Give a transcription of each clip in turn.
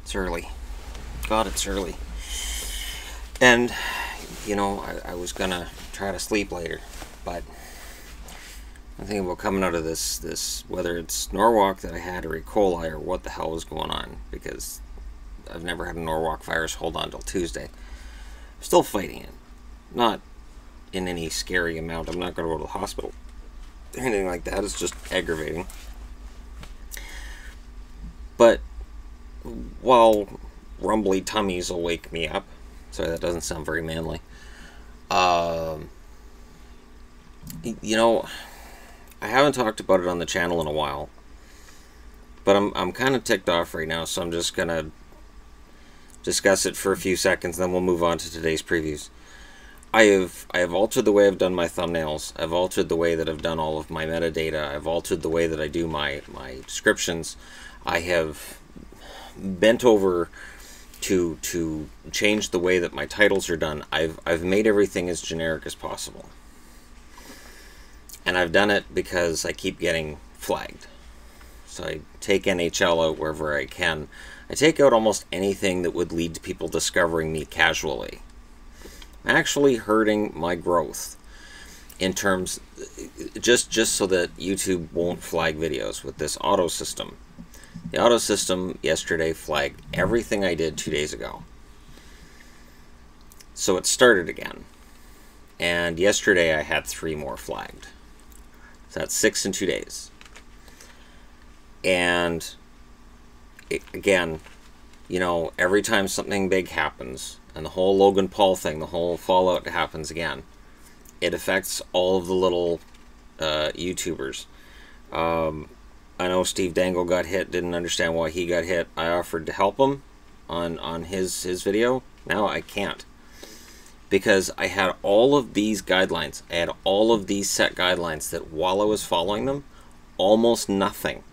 It's early. God, it's early. And, you know, I was gonna try to sleep later, but I'm thinking about coming out of this, whether it's Norwalk that I had or E. coli or what the hell was going on, because I've never had a Norwalk virus hold on till Tuesday. I'm still fighting it. Not in any scary amount. I'm not going to go to the hospital or anything like that. It's just aggravating. But while rumbly tummies will wake me up, sorry, that doesn't sound very manly. You know, I haven't talked about it on the channel in a while, but I'm kind of ticked off right now, so I'm just gonna discuss it for a few seconds, then we'll move on to today's previews. I have altered the way I've done my thumbnails. I've altered the way that I've done all of my metadata. I've altered the way that I do my descriptions. I have bent over to change the way that my titles are done. I've made everything as generic as possible. And I've done it because I keep getting flagged. So I take NHL out wherever I can. I take out almost anything that would lead to people discovering me casually. I'm actually hurting my growth in terms, just so that YouTube won't flag videos with this auto system. The auto system yesterday flagged everything I did 2 days ago. So it started again. And yesterday I had 3 more flagged. So that's 6 in 2 days. And again, you know, every time something big happens, and the whole Logan Paul thing, the whole fallout happens again, it affects all of the little YouTubers. I know Steve Dangle got hit, didn't understand why he got hit. I offered to help him on his video. Now I can't. Because I had all of these guidelines. I had all of these set guidelines that while I was following them, almost nothing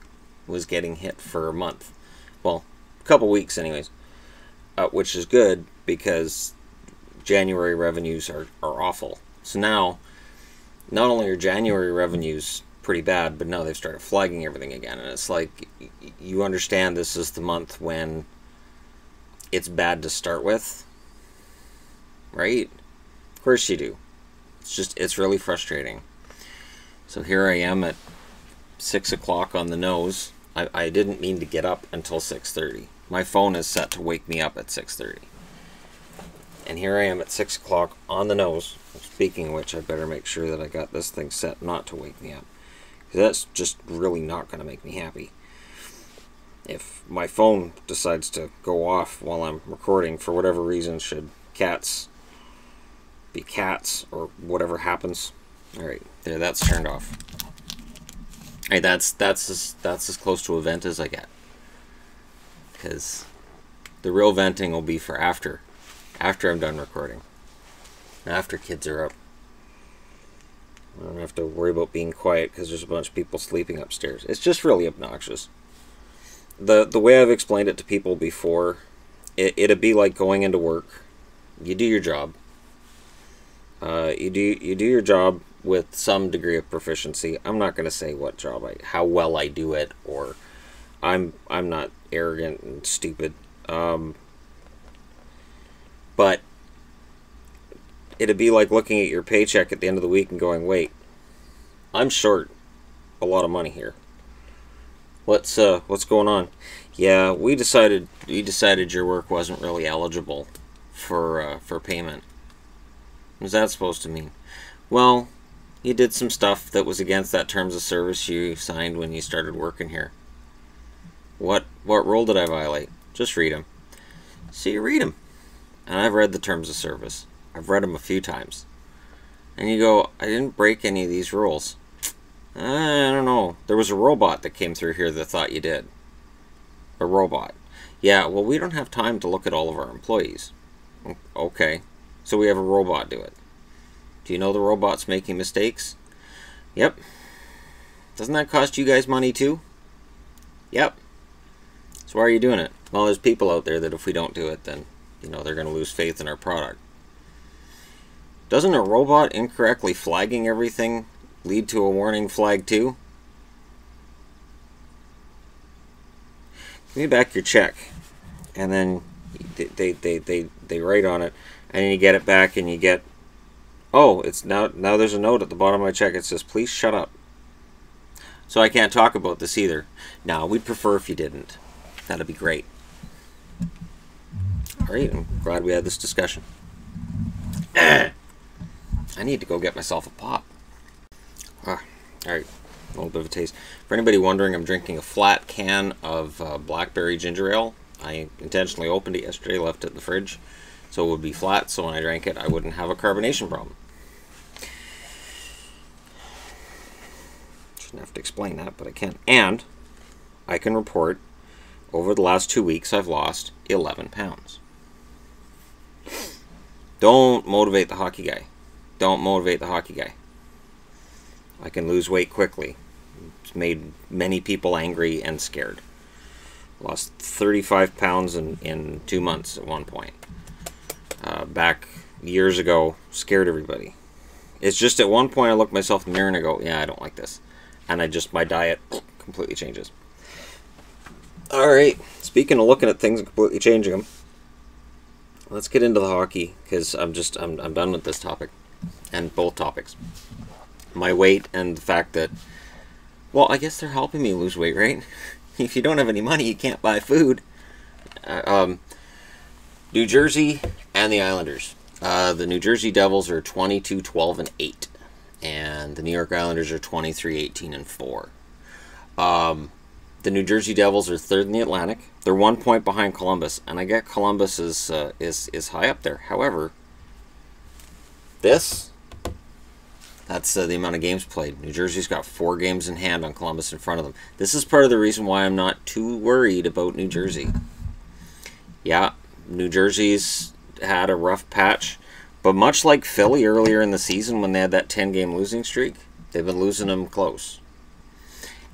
was getting hit for a month. Well, a couple weeks anyways. Which is good because January revenues are awful. So now, not only are January revenues pretty bad, but now they've started flagging everything again. And it's like, you understand this is the month when it's bad to start with. Right? Of course you do. It's really frustrating. So here I am at 6 o'clock on the nose. I didn't mean to get up until 6:30. My phone is set to wake me up at 6:30. And here I am at 6 o'clock on the nose. Speaking of which, I better make sure that I got this thing set not to wake me up. Because that's just really not going to make me happy. If my phone decides to go off while I'm recording, for whatever reason, should cats be cats or whatever happens. Alright, there, that's turned off. Alright, that's as close to a vent as I get. Because the real venting will be for after I'm done recording. After kids are up. I don't have to worry about being quiet because there's a bunch of people sleeping upstairs. It's just really obnoxious. The way I've explained it to people before, it'd be like going into work. You do your job. You do your job with some degree of proficiency. I'm not going to say what job how well I do it, or I'm not arrogant and stupid. But it'd be like looking at your paycheck at the end of the week and going, "Wait, I'm short a lot of money here. What's going on?" "Yeah, we decided your work wasn't really eligible for payment." What's that supposed to mean? "Well, you did some stuff that was against that terms of service you signed when you started working here." What rule did I violate? Just read them. So you read them. And I've read the terms of service. I've read them a few times. And you go, "I didn't break any of these rules." I don't know. There was a robot that came through here that thought you did. A robot. "Yeah, well, we don't have time to look at all of our employees." Okay. So we have a robot do it. "Do you know the robot's making mistakes?" "Yep." "Doesn't that cost you guys money too?" "Yep." "So why are you doing it?" "Well, there's people out there that if we don't do it, then, you know, they're going to lose faith in our product." Doesn't a robot incorrectly flagging everything lead to a warning flag too? Give me back your check. and then they write on it, and then you get it back, and you get, oh, it's now there's a note at the bottom of my check. It says, please shut up. So I can't talk about this either. Now, we'd prefer if you didn't. That'd be great. All right, I'm glad we had this discussion. I need to go get myself a pop. All right, a little bit of a taste. For anybody wondering, I'm drinking a flat can of blackberry ginger ale. I intentionally opened it yesterday, left it in the fridge, so it would be flat, so when I drank it, I wouldn't have a carbonation problem. Shouldn't have to explain that, but I can. And I can report, over the last 2 weeks, I've lost 11 pounds. Don't motivate the hockey guy. Don't motivate the hockey guy. I can lose weight quickly. It's made many people angry and scared. Lost 35 pounds in 2 months at one point. Back years ago, scared everybody. It's just at one point I look myself in the mirror and I go, yeah, I don't like this. And my diet completely changes. Alright, speaking of looking at things and completely changing them, let's get into the hockey, because I'm done with this topic. And both topics. My weight and the fact that, well, I guess they're helping me lose weight, right? If you don't have any money, you can't buy food. New Jersey and the Islanders. The New Jersey Devils are 22-12-8. And the New York Islanders are 23-18-4. The New Jersey Devils are third in the Atlantic. They're 1 point behind Columbus, and I get Columbus is high up there. However, that's the amount of games played. New Jersey's got 4 games in hand on Columbus in front of them. This is part of the reason why I'm not too worried about New Jersey. Yeah, New Jersey's had a rough patch, but much like Philly earlier in the season when they had that 10-game losing streak, they've been losing them close.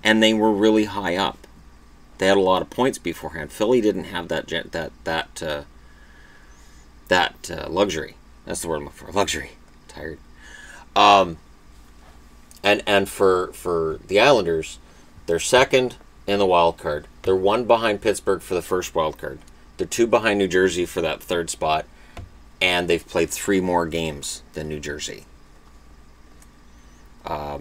And they were really high up. They had a lot of points beforehand. Philly didn't have that luxury. That's the word I'm looking for. Luxury. Tired. And for the Islanders, they're second in the wild card. They're 1 behind Pittsburgh for the first wild card. They're 2 behind New Jersey for that third spot, and they've played 3 more games than New Jersey.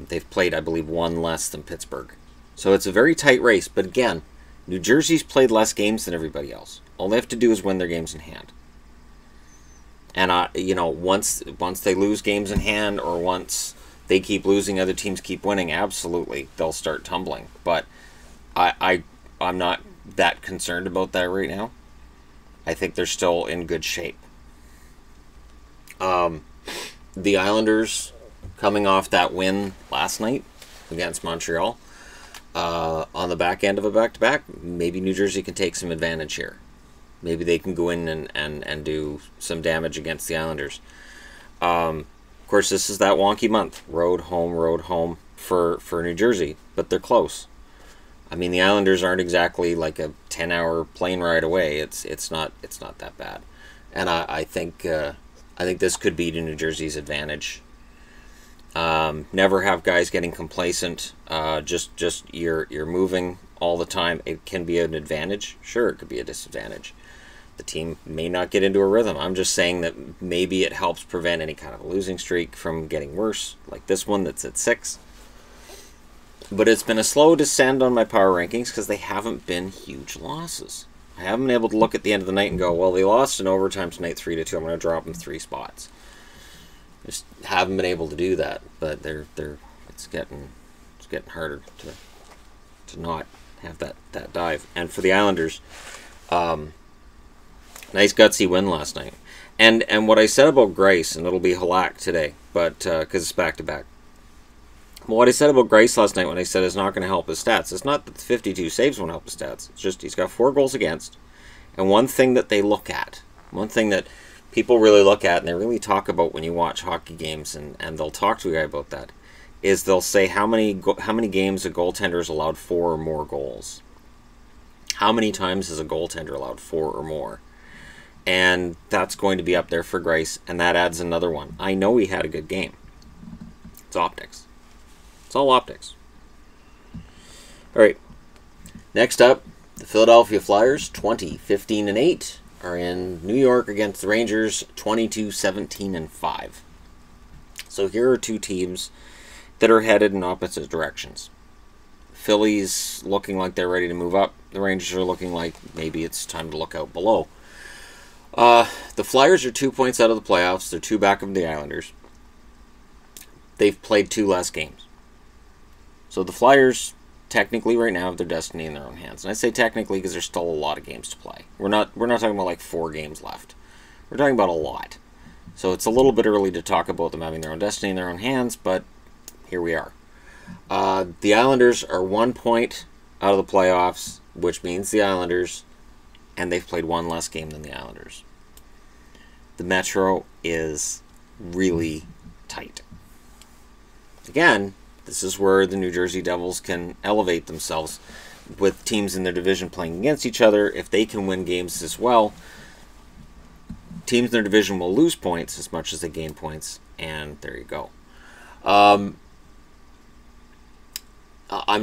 They've played, I believe, 1 less than Pittsburgh. So it's a very tight race, but again, New Jersey's played less games than everybody else. All they have to do is win their games in hand. And once they lose games in hand, or once they keep losing, other teams keep winning, absolutely, they'll start tumbling. But I'm not that concerned about that right now. I think they're still in good shape. The Islanders, coming off that win last night against Montreal, on the back end of a back-to-back, maybe New Jersey can take some advantage here. Maybe they can go in and do some damage against the Islanders. Of course, this is that wonky month. Road, home for New Jersey. But they're close. I mean, the Islanders aren't exactly like a 10-hour plane ride away. It's not that bad. And I think this could be to New Jersey's advantage. Never have guys getting complacent. Just you're moving all the time. It can be an advantage. Sure, it could be a disadvantage. The team may not get into a rhythm. I'm just saying that maybe it helps prevent any kind of a losing streak from getting worse, like this one that's at 6. But it's been a slow descend on my power rankings because they haven't been huge losses. I haven't been able to look at the end of the night and go, well, they lost in overtime tonight 3-2. I'm going to drop them 3 spots. Just haven't been able to do that. But it's getting harder to not have that dive. And for the Islanders, nice gutsy win last night. And what I said about Grice, and it'll be Halak today, but because it's back-to-back. Well, what I said about Grice last night when I said it's not going to help his stats, it's not that the 52 saves won't help his stats. It's just he's got 4 goals against. And one thing that they look at, one thing that people really look at and they really talk about when you watch hockey games, and they'll talk to a guy about that, is they'll say how many games a goaltender has allowed 4 or more goals. How many times has a goaltender allowed 4 or more? And that's going to be up there for Grice, and that adds another one. I know he had a good game. It's optics. It's all optics. All right. Next up, The Philadelphia Flyers, 20-15-8, are in New York against the Rangers, 22-17-5. So here are two teams that are headed in opposite directions. Philly's looking like they're ready to move up. The Rangers are looking like maybe it's time to look out below. The Flyers are 2 points out of the playoffs. They're 2 back of the Islanders. They've played 2 less games. So the Flyers technically right now have their destiny in their own hands. And I say technically because there's still a lot of games to play. We're not talking about like 4 games left. We're talking about a lot. So it's a little bit early to talk about them having their own destiny in their own hands, but here we are. The Islanders are 1 point out of the playoffs, which means the Islanders, and they've played 1 less game than the Islanders. The Metro is really tight. Again, this is where the New Jersey Devils can elevate themselves with teams in their division playing against each other. If they can win games as well, teams in their division will lose points as much as they gain points, and there you go. I'm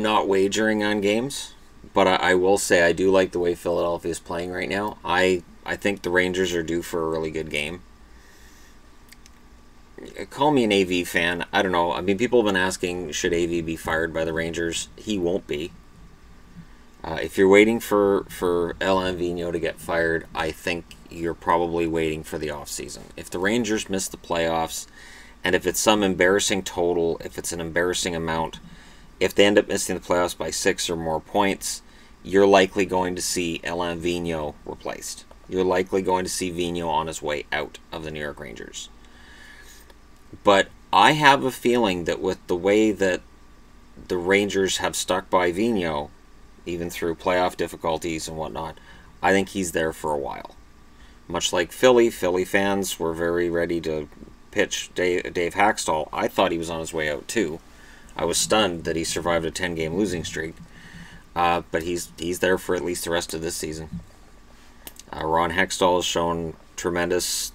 not wagering on games, but I will say I do like the way Philadelphia is playing right now. I think the Rangers are due for a really good game. Call me an AV fan. I don't know. I mean, people have been asking, should AV be fired by the Rangers? He won't be. If you're waiting for Alain Vigneault to get fired, I think you're probably waiting for the offseason. If the Rangers miss the playoffs, and if it's some embarrassing total, if it's an embarrassing amount, if they end up missing the playoffs by 6 or more points, you're likely going to see Alain Vigneault replaced. You're likely going to see Vigneault on his way out of the New York Rangers. But I have a feeling that with the way that the Rangers have stuck by Vigneault, even through playoff difficulties and whatnot, I think he's there for a while. Much like Philly fans were very ready to pitch Dave Haxtell. I thought he was on his way out too. I was stunned that he survived a 10-game losing streak. But he's there for at least the rest of this season. Ron Hextall has shown tremendous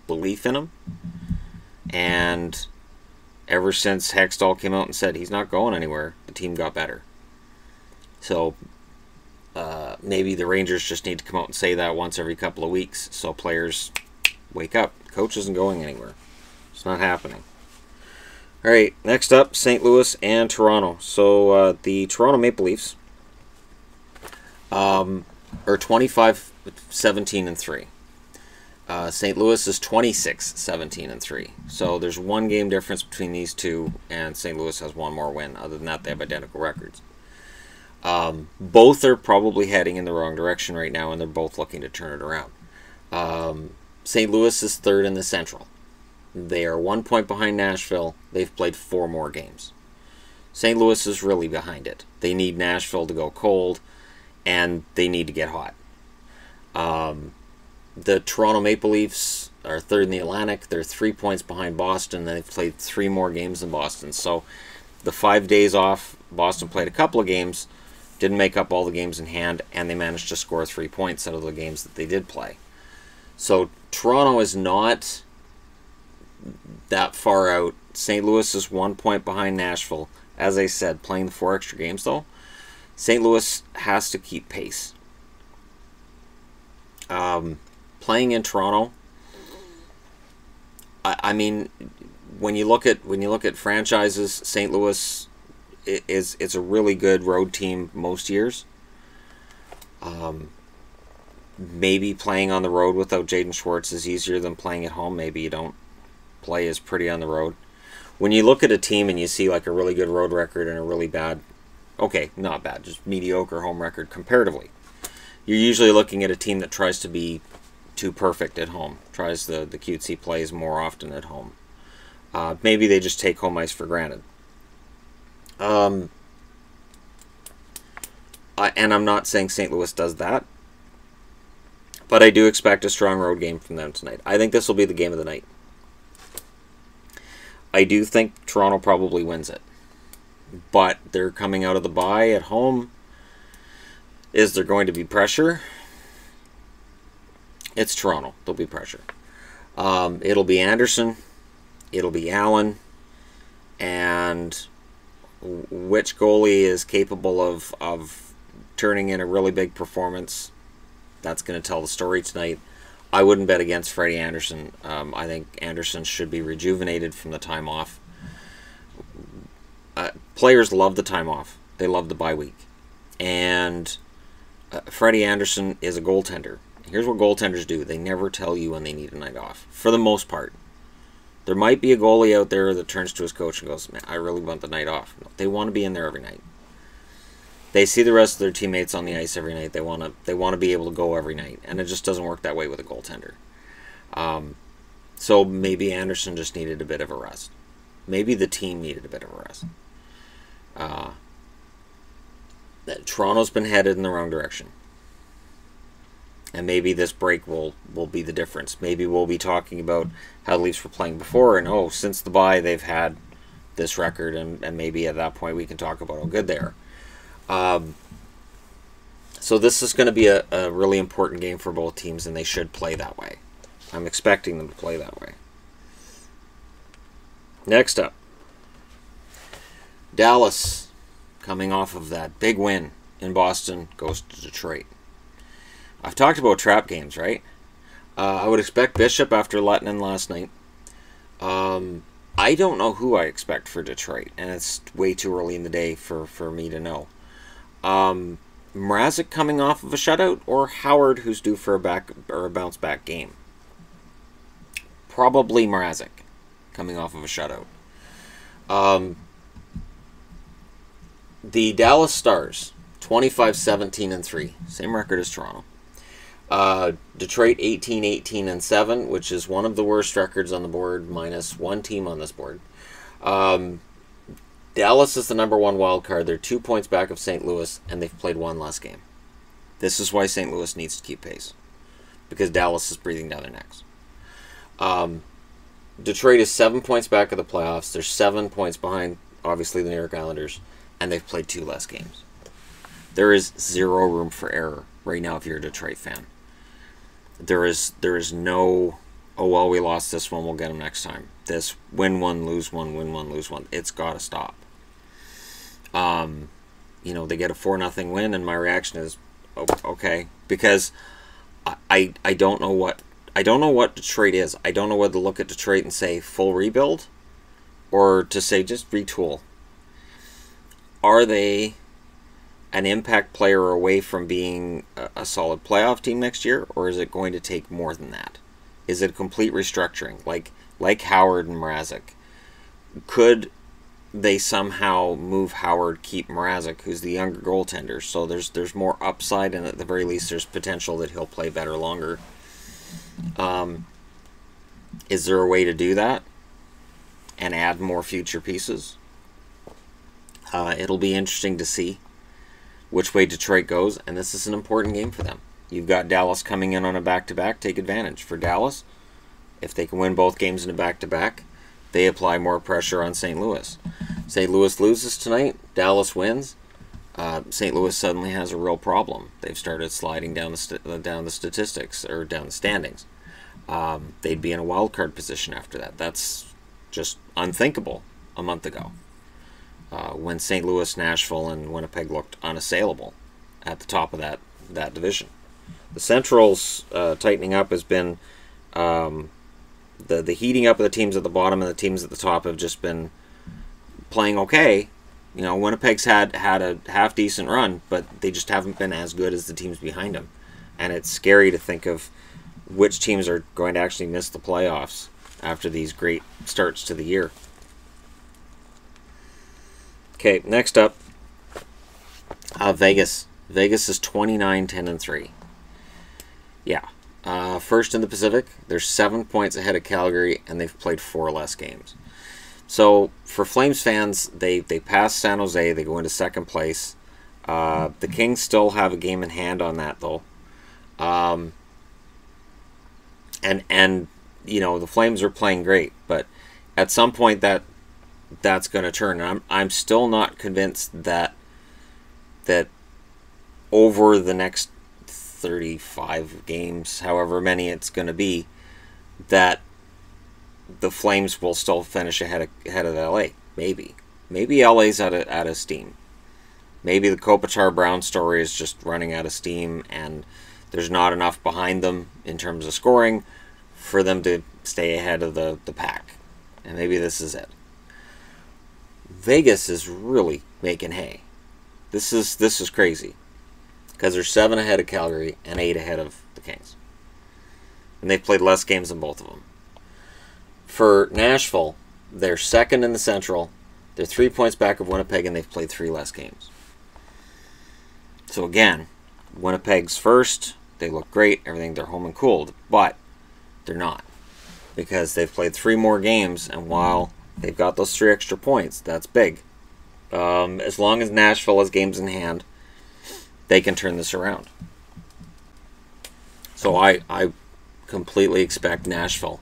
belief in him. And ever since Hextall came out and said he's not going anywhere, the team got better. So maybe the Rangers just need to come out and say that once every couple of weeks so players wake up. Coach isn't going anywhere. It's not happening. All right, next up, St. Louis and Toronto. So the Toronto Maple Leafs are 25-17-3. St. Louis is 26-17-3. So there's 1 game difference between these two, and St. Louis has 1 more win. Other than that, they have identical records. Both are probably heading in the wrong direction right now, and they're both looking to turn it around. St. Louis is 3rd in the Central. They are 1 point behind Nashville. They've played 4 more games. St. Louis is really behind it. They need Nashville to go cold, and they need to get hot. The Toronto Maple Leafs are 3rd in the Atlantic. They're 3 points behind Boston. They've played 3 more games than Boston. So the 5 days off, Boston played a couple of games, didn't make up all the games in hand, and they managed to score 3 points out of the games that they did play. So Toronto is not that far out. St. Louis is 1 point behind Nashville. As I said, playing the 4 extra games, though, St. Louis has to keep pace. Playing in Toronto, I mean, when you look at franchises, St. Louis it's a really good road team most years. Maybe playing on the road without Jaden Schwartz is easier than playing at home. Maybe you don't play as pretty on the road. When you look at a team and you see like a really good road record and a really bad, okay, not bad, just mediocre home record comparatively, you're usually looking at a team that tries to be too perfect at home, tries the cutesy plays more often at home. Maybe they just take home ice for granted. And I'm not saying St. Louis does that, but I do expect a strong road game from them tonight. I think this will be the game of the night. I do think Toronto probably wins it, but they're coming out of the bye at home. Is there going to be pressure? It's Toronto. There'll be pressure. It'll be Anderson. It'll be Allen. And which goalie is capable of turning in a really big performance. That's going to tell the story tonight. I wouldn't bet against Freddie Anderson. I think Anderson should be rejuvenated from the time off. Players love the time off. They love the bye week. And Freddie Anderson is a goaltender. Here's what goaltenders do. They never tell you when they need a night off, for the most part. There might be a goalie out there that turns to his coach and goes, man, I really want the night off. No, they want to be in there every night. They see the rest of their teammates on the ice every night. They want to be able to go every night, and it just doesn't work that way with a goaltender. So maybe Anderson just needed a bit of a rest. Maybe the team needed a bit of a rest. Toronto's been headed in the wrong direction. And maybe this break will be the difference. Maybe we'll be talking about how the Leafs were playing before, and since the bye they've had this record, and maybe at that point we can talk about how good they are. So this is going to be a really important game for both teams, and they should play that way. I'm expecting them to play that way. Next up, Dallas, coming off of that big win in Boston, goes to Detroit. I've talked about trap games, right? I would expect Bishop after letting in last night. I don't know who I expect for Detroit, and it's way too early in the day for me to know. Mrazek coming off of a shutout, or Howard, who's due for a bounce back game? Probably Mrazek coming off of a shutout. The Dallas Stars, 25-17-3, same record as Toronto. Detroit 18-18-7, which is one of the worst records on the board, minus one team on this board. Dallas is the number one wild card. They're 2 points back of St. Louis, and they've played one less game. This is why St. Louis needs to keep pace, because Dallas is breathing down their necks. Detroit is 7 points back of the playoffs. They're 7 points behind, obviously, the New York Islanders, and they've played two less games. There is zero room for error right now if you're a Detroit fan. There is no, oh, well, we lost this one, we'll get them next time. This win one, lose one, win one, lose one. It's got to stop. They get a 4-0 win, and my reaction is, oh, okay, because I don't know what Detroit is. I don't know whether to look at Detroit and say full rebuild, or to say just retool. Are they an impact player away from being a solid playoff team next year, or is it going to take more than that? Is it a complete restructuring, like Howard and Mrazek? Could they somehow move Howard, keep Mrazek, who's the younger goaltender? So there's more upside, and at the very least there's potential that he'll play better longer. Is there a way to do that and add more future pieces? It'll be interesting to see which way Detroit goes, and this is an important game for them. You've got Dallas coming in on a back-to-back. Take advantage. For Dallas, if they can win both games in a back-to-back, they apply more pressure on St. Louis. St. Louis loses tonight, Dallas wins. St. Louis suddenly has a real problem. They've started sliding down the statistics, or down the standings. They'd be in a wild card position after that. That's just unthinkable a month ago, when St. Louis, Nashville, and Winnipeg looked unassailable at the top of that division. The Central's tightening up has been the heating up of the teams at the bottom, and the teams at the top have just been playing okay. Winnipeg's had a half-decent run, but they just haven't been as good as the teams behind them. And it's scary to think of which teams are going to actually miss the playoffs after these great starts to the year. Okay, next up, Vegas. Vegas is 29-10-3. Yeah. First in the Pacific. They're 7 points ahead of Calgary, and they've played 4 less games. So, for Flames fans, they pass San Jose. They go into second place. The Kings still have a game in hand on that, though. And the Flames are playing great, but at some point that's going to turn. And I'm still not convinced that over the next 35 games, however many it's going to be, that the Flames will still finish ahead of LA. Maybe LA's out of steam. Maybe the Kopitar Brown story is just running out of steam and there's not enough behind them in terms of scoring for them to stay ahead of the pack. And maybe this is it. Vegas is really making hay. This is crazy. Because they're 7 ahead of Calgary and 8 ahead of the Kings. And they've played less games than both of them. For Nashville, they're second in the Central. They're 3 points back of Winnipeg, and they've played 3 less games. So again, Winnipeg's first. They look great. Everything, they're home and cooled. But they're not. Because they've played 3 more games, and while they've got those 3 extra points, that's big. As long as Nashville has games in hand, they can turn this around. So I completely expect Nashville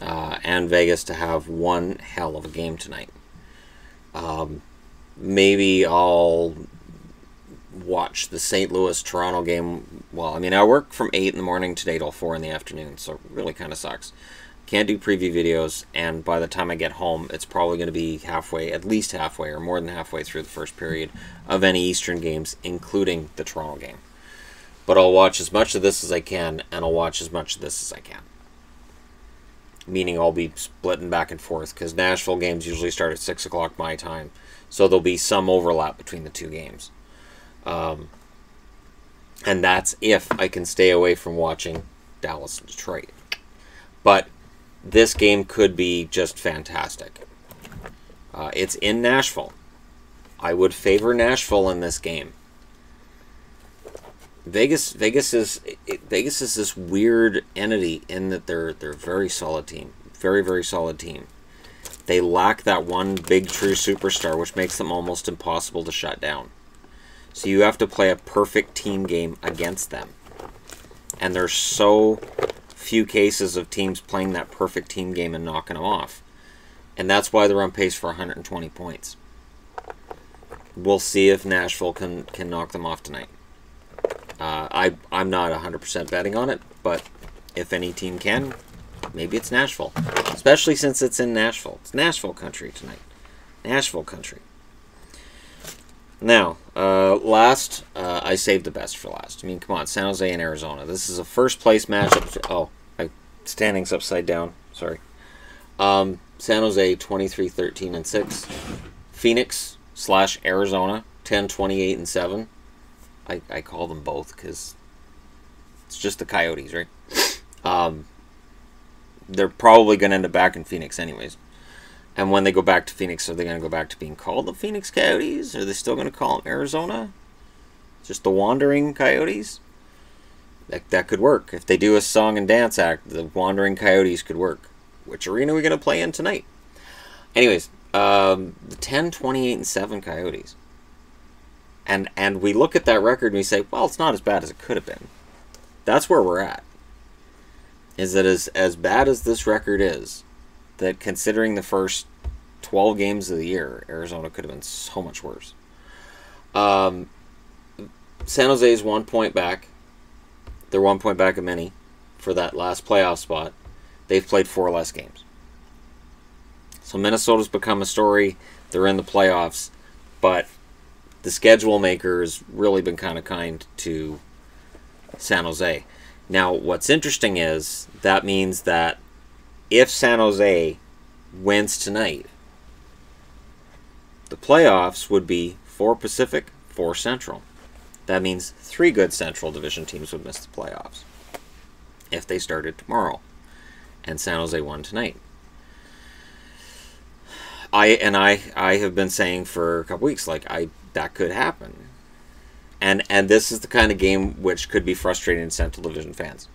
and Vegas to have one hell of a game tonight. Maybe I'll watch the St. Louis-Toronto game. Well, I mean, I work from 8 in the morning today till 4 in the afternoon, so it really kind of sucks. Can't do preview videos, and by the time I get home, it's probably going to be halfway, at least halfway, or more than halfway through the first period of any Eastern games, including the Toronto game. But I'll watch as much of this as I can, and I'll watch as much of this as I can. Meaning I'll be splitting back and forth, because Nashville games usually start at 6 o'clock my time, so there'll be some overlap between the 2 games. And that's if I can stay away from watching Dallas and Detroit. But this game could be just fantastic. It's in Nashville. I would favor Nashville in this game. Vegas is this weird entity in that they're a very solid team, very solid team. They lack that one big true superstar, which makes them almost impossible to shut down. So you have to play a perfect team game against them. And there's so few cases of teams playing that perfect team game and knocking them off. And that's why they're on pace for 120 points. We'll see if Nashville can knock them off tonight. I'm not 100% betting on it, but if any team can, maybe it's Nashville. Especially since it's in Nashville. It's Nashville country tonight. Nashville country. Now, I saved the best for last. I mean, come on, San Jose and Arizona. This is a first place matchup. Oh, my standing's upside down. Sorry. San Jose 23-13-6. Phoenix / Arizona 10-28-7. I call them both because it's just the Coyotes, right? They're probably going to end up back in Phoenix anyways. And when they go back to Phoenix, are they going to go back to being called the Phoenix Coyotes? Are they still going to call them Arizona? Just the Wandering Coyotes? That could work. If they do a song and dance act, the Wandering Coyotes could work. Which arena are we going to play in tonight? Anyways, the 10-28-7 Coyotes. And we look at that record and we say, well, it's not as bad as it could have been. That's where we're at. Is that as bad as this record is, that considering the first 12 games of the year, Arizona could have been so much worse. San Jose is 1 point back. They're 1 point back of many for that last playoff spot. They've played 4 less games. So Minnesota's become a story. They're in the playoffs. But the schedule maker has really been kind of kind to San Jose. Now, what's interesting is that means that if San Jose wins tonight, the playoffs would be 4 Pacific, 4 Central. That means 3 good Central Division teams would miss the playoffs if they started tomorrow and San Jose won tonight. I have been saying for a couple weeks, that could happen. And this is the kind of game which could be frustrating to Central Division fans.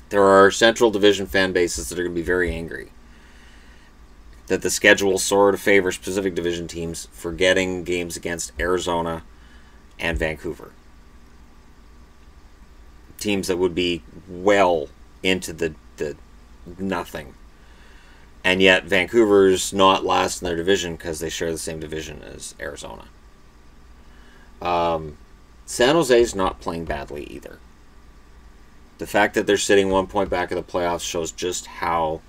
There are Central Division fan bases that are going to be very angry that the schedule sort of favors Pacific Division teams for getting games against Arizona and Vancouver. Teams that would be well into the nothing. And yet Vancouver's not last in their division because they share the same division as Arizona. San Jose's not playing badly either. The fact that they're sitting 1 point back of the playoffs shows just how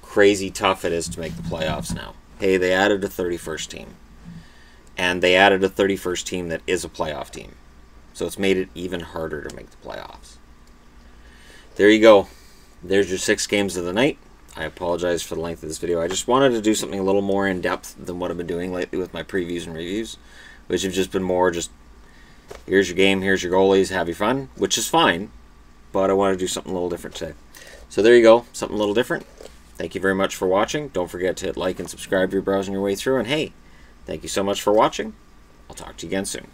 crazy tough it is to make the playoffs now. Hey, they added a 31st team. And they added a 31st team that is a playoff team. So it's made it even harder to make the playoffs. There you go. There's your 6 games of the night. I apologize for the length of this video. I just wanted to do something a little more in-depth than what I've been doing lately with my previews and reviews, which have just been more just, here's your game, here's your goalies, have your fun, which is fine, but I want to do something a little different today. So there you go, something a little different. Thank you very much for watching. Don't forget to hit like and subscribe if you're browsing your way through. And hey, thank you so much for watching. I'll talk to you again soon.